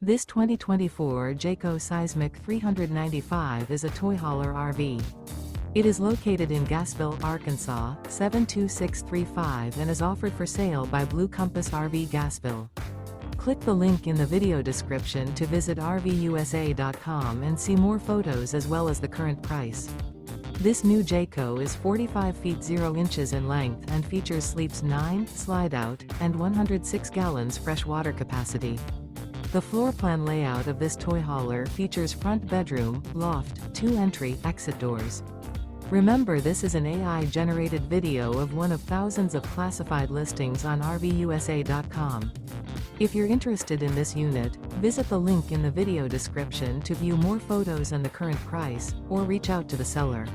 This 2024 Jayco Seismic 395 is a toy hauler RV. It is located in Gassville, Arkansas, 72635 and is offered for sale by Blue Compass RV Gassville. Click the link in the video description to visit RVUSA.com and see more photos as well as the current price. This new Jayco is 45 feet 0 inches in length and features sleeps 9, slide-out, and 106 gallons fresh water capacity. The floor plan layout of this toy hauler features front bedroom, loft, 2 entry, exit doors. Remember, this is an AI-generated video of one of thousands of classified listings on RVUSA.com. If you're interested in this unit, visit the link in the video description to view more photos and the current price, or reach out to the seller.